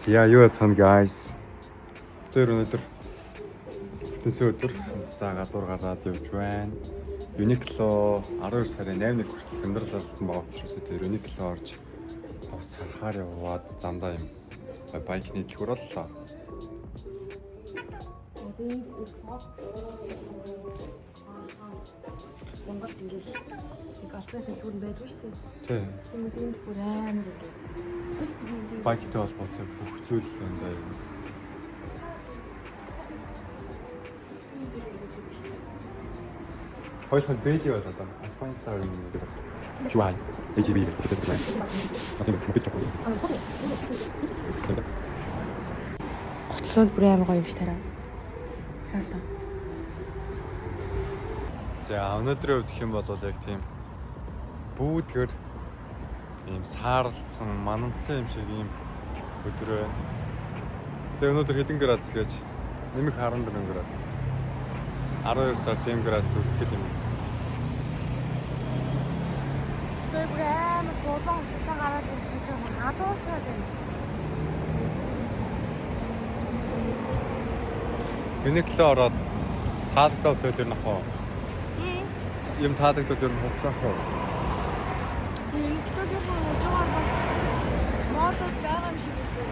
Yeah, юу яцхан guys. Тэр өнөөдөр бүтэнсэн өдөр хамтдаа гадуур гараад явж байна. Uniqlo 12 сарын 8-ны хүртэл хямдрал зарласан байгаа учраас бид Uniqlo орж товц харахаар яваад замдаа юм байкны дэлгүүр боллоо. Монгол ингээл нэг албаас илүүр байдгүй шүү дээ. Тий. Тэнд бүр амар ингээ. Байктай холбоотой бүх зүйл энэ юм. Хоёулаа бэйли болоод байна. Alpine Star гэдэг. Чуай. AGB гэдэг байна. Атом мопед чоп. Готлол бүр амар гоё юм ш тараа. Хайртай. За өнөөдрийн хувьд гэх юм бол яг тийм бүүдгэр ийм саарлцсан мананцсан юм шиг ийм өдөр байна. Тэгээ өнөөдөр хэдэн градус гэж нэмэх 14 градус. 12 сар тийм градус үстгэл юм. Тэр бүр амар зузаан хугацаа гараад ирсэн чинь халуун цай байна. Uniqlo ороод таалагдсан зүйл нөх оо. Юм таалагдвал ер нь хугацаа хөө. Uniqlo-гийн хажуугаар бас моолод байгаа юм шиг үлээ.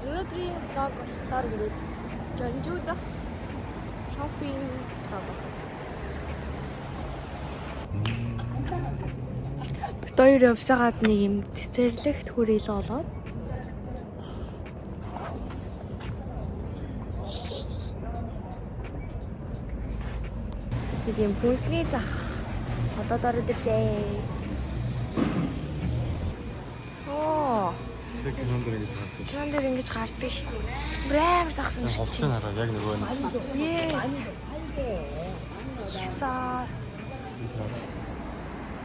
Өнөөдрийн влог болохоор ингээд Жанжуудах шопинг влог байна. Бид хоёр явсагаад нэг юм цэцэрлэгт хүрээл олоод нэг юм хүнсний зах болоод ороод ирлээ. Оо, Тэг кинонд ингэж гардаг. кинон дээр ингэж гардаг шүү дээ. Бүр амар сахсан шүү. Ховсын хараа яг нөгөө нь. Yes. Ясаа.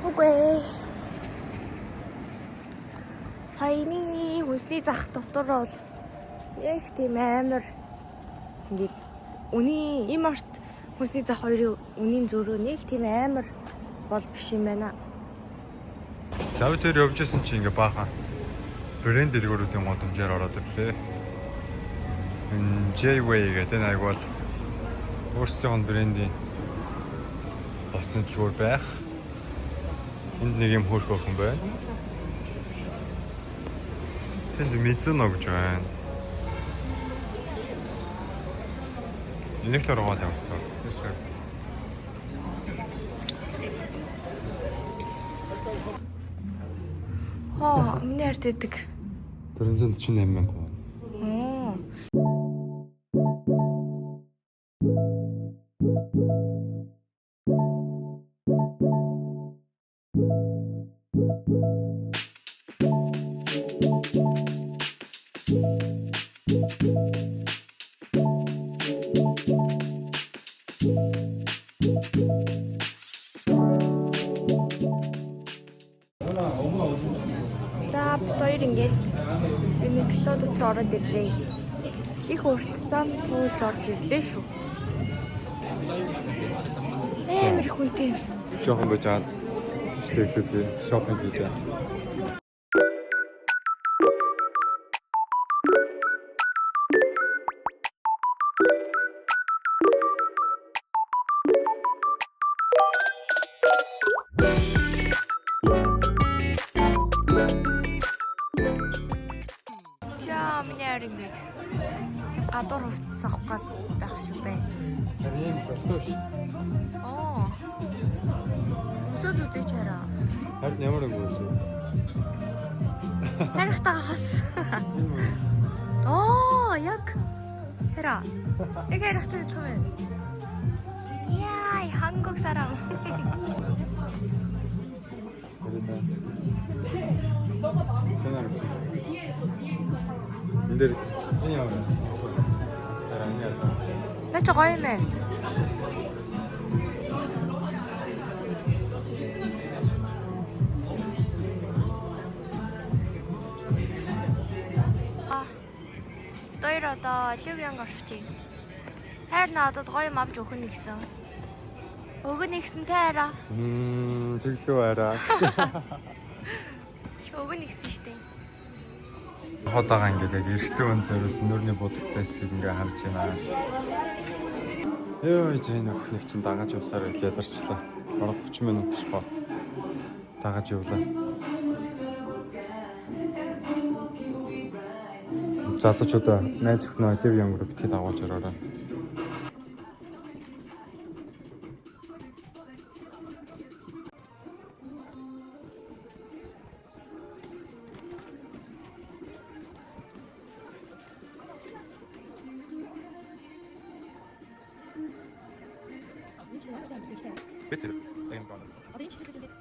Үгүй. Саяны хүнсний зах дотор бол яг тийм амар ингээд үний им арт хүнсний зах хоёрын үнийн зөрөө нэг тийм амар бол биш юм байна. Зав дээр явж исэн чи ингээ баахан брэнд дэлгүүрүүдийн гудамжаар ороод ирлээ. Энэ J-Way гэдэг нэг бол өөрсдийн брендийн болсон дэлгүүр байх. Энд нэг юм хөөрхөн хүн байна. Тэнд Mizuno гэж байна. Uniqlo руу явсан. Хоо, миний ард идэг. 448,000 хүн. Оо. За, бид хоёр ингээд Uniqlo дотор ороод ирлээ. Их урт зам туулж орж ирлээ шүү. Амар их хүнтэй. Жохон божаад ишлэглээ шопинг хийлээ. За, миний ард ингээд гадуур хувцсах гал байх шиг байна. Ийм болтоош. Оо. Өмсөд үзээч хараа. Харин ямар өнгө вэ? Харахтаагаас. Оо, яг. Хараа. Яг харахтай юм байна. Яй, 한국 사람. Энд дээр энэ ямар вэ? Хараа энэ яа. На ч гоё юм байна. Хоёр одоо Оливианг орчих. Хайр надад гоё юм авч өгнө гэсэн. Уг нь ихсэн тайраа. Тэглүү арай. Уг нь ихсэн штэ. Ходаага ингээд яг эрэгтэй хүн зориулсан нүрний будал байслыг ингээд харж байна. Йоо зэн өхнийг чинь дагаж явсаар ядарчлаа. Бараг 30 минут шгаа. Дагаж явлаа. Залуучуудаа найз өхнөө Оливия өнгөрөг битгий дагуулж ороорой. Бэсэр. Аян гоо. Одоо энэ жишээ хэлээд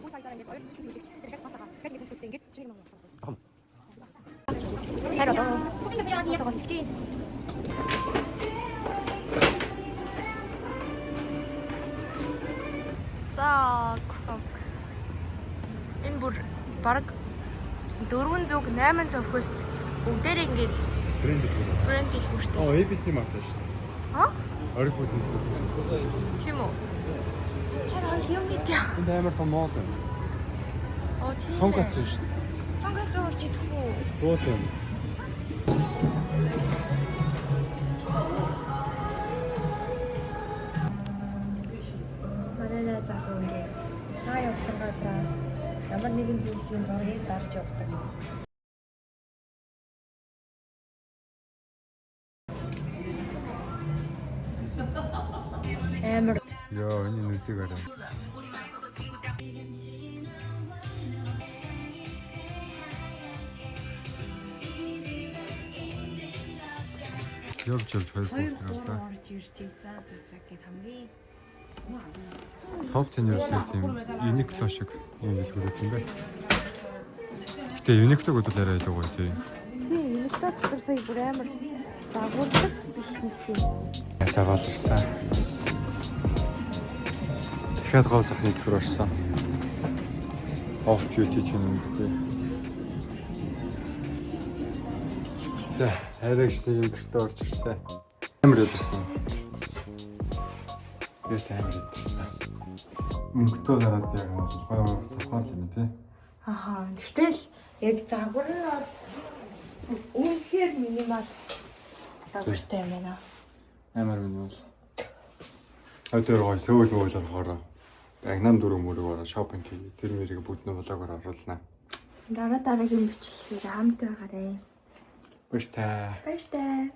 хүү сая зараа ингээд хоёр хэсэг зүйлж тэгээд бас байгаа. Яг нэг зүйлтэй ингээд шиг юм байна. Хараа. Цогоо хэлтий. За, энэ бүр бараг 400 800 хөст бүгдээр ингээд брэнд хэлбэр штэ. ABC мат шүү дээ. Аа? Ориг бүсэн зүйлс. Тийм үү? Хараа юм мэдээ. Энд амар том мол байна. Оо тийм. Тонгоц шүү дээ. Тонгоц орж идэх үү? Дууц юм. Манай залуу ингээд та явсан газар ямар нэгэн зүйлсийн зургийг дарж явдаг. Амар. Йоо, энэ нүдийг арай. Явж хоёр орж ирж за гэд хамгийн топ 10 ерөөсөө тийм Uniqlo шиг юм л хүрээд юм байна. Гэтэ Uniqlo гэдэг арай илүү гоё тийм. Uniqlo ч сая бүр амар загвардаг биш нэг тийм. Цагааларсан. Дахиад гол сахны төр орсон. Off beauty ч юм дээ. За, хайрагч нэг гэртээ орж ирсэн. Амар өдөрсөн. Яс амар өдөрсөн. Мөнгөтэй дараад яг гоё цавхаар л юм тий. Ахаа. Гэтэл яг загвар нь үнэхээр минимал загвартай юм байна. Амар минимал. Өдөр гоё сөөл болохоор Агнам дөрөв мөрөг ороо шопинг хийе. Тэр мэрийг бүгд нь влогоор оруулнаа. Дараагийн бичлэгээр хамт байгаарэ. Баяртай. Баяртай.